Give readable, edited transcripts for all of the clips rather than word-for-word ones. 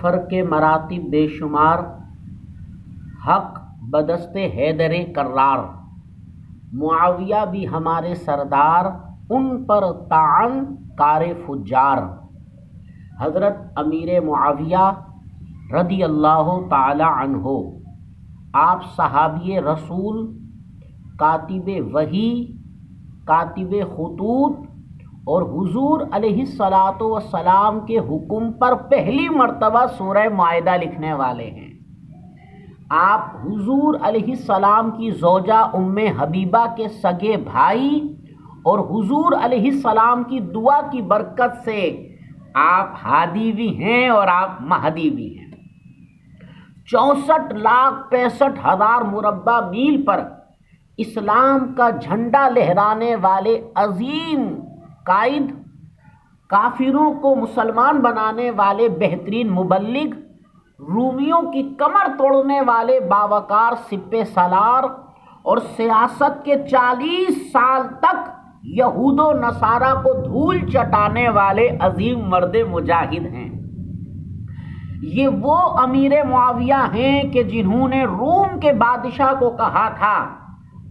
فرق مراتب بے شمار، حق بدست حیدر کرار، معاویہ بھی ہمارے سردار، ان پر طعن کار فجار۔ حضرت امیر معاویہ رضی اللہ تعالی عنہ، آپ صحابی رسول، کاتب وحی، کاتب خطوط اور حضور علیہ الصلاۃ والسلام کے حکم پر پہلی مرتبہ سورہ مائدہ لکھنے والے ہیں۔ آپ حضور علیہ السلام کی زوجہ ام حبیبہ کے سگے بھائی اور حضور علیہ السلام کی دعا کی برکت سے آپ ہادی بھی ہیں اور آپ مہدی بھی ہیں۔ 64,65,000 مربع میل پر اسلام کا جھنڈا لہرانے والے عظیم قائد، کافروں کو مسلمان بنانے والے بہترین مبلغ، رومیوں کی کمر توڑنے والے باوقار سپہ سالار اور سیاست کے 40 سال تک یہود و نصارہ کو دھول چٹانے والے عظیم مرد مجاہد ہیں۔ یہ وہ امیر معاویہ ہیں کہ جنہوں نے روم کے بادشاہ کو کہا تھا،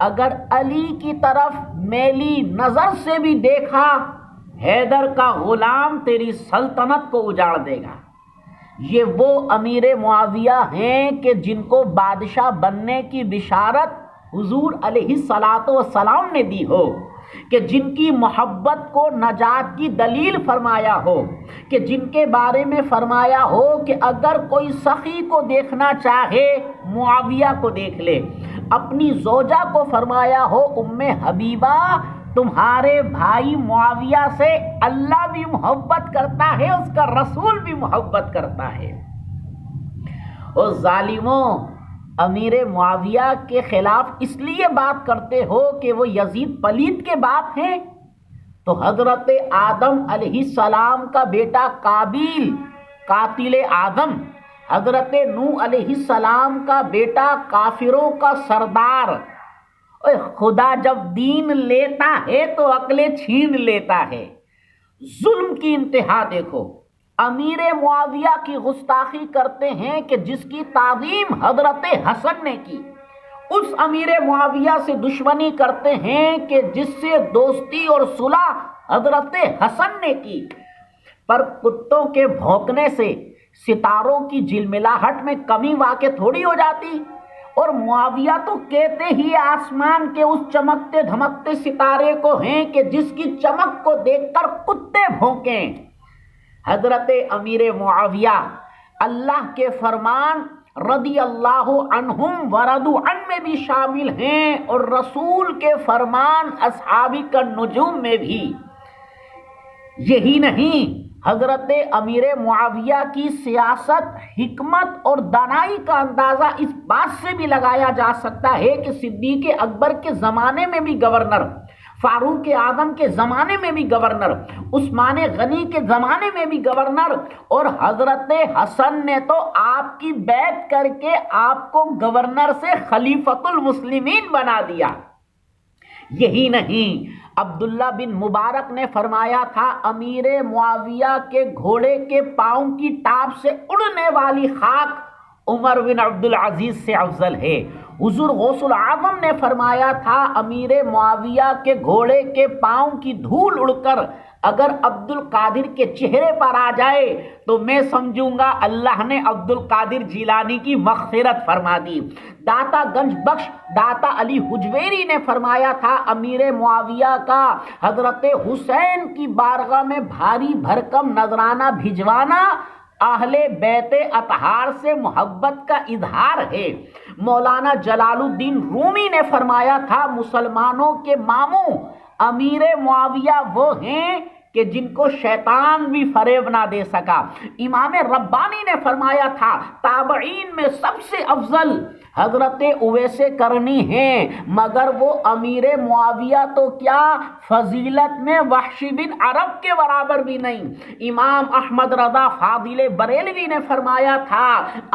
اگر علی کی طرف میلی نظر سے بھی دیکھا، حیدر کا غلام تیری سلطنت کو اجاڑ دے گا۔ یہ وہ امیر معاویہ ہیں کہ جن کو بادشاہ بننے کی بشارت حضور علیہ الصلاۃ والسلام نے دی ہو، کہ جن کی محبت کو نجات کی دلیل فرمایا ہو، کہ جن کے بارے میں فرمایا ہو کہ اگر کوئی سخی کو دیکھنا چاہے معاویہ کو دیکھ لے۔ اپنی زوجہ کو فرمایا ہو ام حبیبہ، تمہارے بھائی معاویہ سے اللہ بھی محبت کرتا ہے، اس کا رسول بھی محبت کرتا ہے۔ اور ظالموں، امیر معاویہ کے خلاف اس لیے بات کرتے ہو کہ وہ یزید پلید کے باپ ہیں، تو حضرت آدم علیہ السلام کا بیٹا قابیل قاتل آدم، حضرت نوح علیہ السلام کا بیٹا کافروں کا سردار۔ خدا جب دین لیتا ہے تو عقلیں چھین لیتا ہے۔ ظلم کی انتہا دیکھو، امیر معاویہ کی گستاخی کرتے ہیں کہ جس کی تعظیم حضرت حسن نے کی، اس امیر معاویہ سے دشمنی کرتے ہیں کہ جس سے دوستی اور صلح حضرت حسن نے کی۔ پر کتوں کے بھونکنے سے ستاروں کی جلملاہٹ میں کمی واقع تھوڑی ہو جاتی، اور معاویہ تو کہتے ہی آسمان کے اس چمکتے دھمکتے ستارے کو ہیں کہ جس کی چمک کو دیکھ کر کتے بھونکیں۔ حضرت امیر معاویہ اللہ کے فرمان رضی اللہ عنہم ورضوا عنہ میں بھی شامل ہیں، اور رسول کے فرمان اصحابی کا نجوم میں بھی۔ یہی نہیں، حضرت امیر معاویہ کی سیاست، حکمت اور دانائی کا اندازہ اس بات سے بھی لگایا جا سکتا ہے کہ صدیق اکبر کے زمانے میں بھی گورنر، فاروق اعظم کے زمانے میں بھی گورنر، عثمان غنی کے زمانے میں بھی گورنر، اور حضرت حسن نے تو آپ کی بیعت کر کے آپ کو گورنر سے خلیفۃ المسلمین بنا دیا۔ یہی نہیں، عبداللہ بن مبارک نے فرمایا تھا، امیر معاویہ کے گھوڑے کے پاؤں کی ٹاپ سے اڑنے والی خاک عمر بن عبدالعزیز سے افضل ہے۔ حضور غوث العظم نے فرمایا تھا، امیر معاویہ کے گھوڑے کے پاؤں کی دھول اڑ کر اگر عبد القادر کے چہرے پر آ جائے تو میں سمجھوں گا اللہ نے عبد القادر جیلانی کی مغفرت فرما دی۔ داتا گنج بخش داتا علی حجویری نے فرمایا تھا، امیر معاویہ کا حضرت حسین کی بارگاہ میں بھاری بھرکم نذرانہ بھجوانا اہل بیت اطہار سے محبت کا اظہار ہے۔ مولانا جلال الدین رومی نے فرمایا تھا، مسلمانوں کے ماموں امیر معاویہ وہ ہیں کہ جن کو شیطان بھی فریب نہ دے سکا۔ امام ربانی نے فرمایا تھا، تابعین میں سب سے افضل حضرت اویس کرنی ہیں، مگر وہ امیر معاویہ تو کیا، فضیلت میں وحشی بن عرب کے برابر بھی نہیں۔ امام احمد رضا فاضل بریلوی نے فرمایا تھا،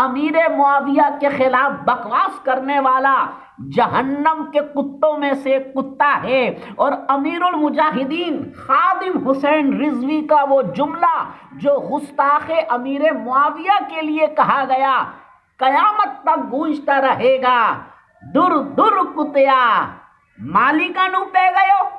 امیر معاویہ کے خلاف بکواس کرنے والا جہنم کے کتوں میں سے ایک کتا ہے۔ اور امیر المجاہدین خادم حسین رضوی کا وہ جملہ جو گستاخ امیر معاویہ کے لیے کہا گیا، قیامت تک گونجتا رہے گا، در در کتیا مالکا نو پہ گئے ہو،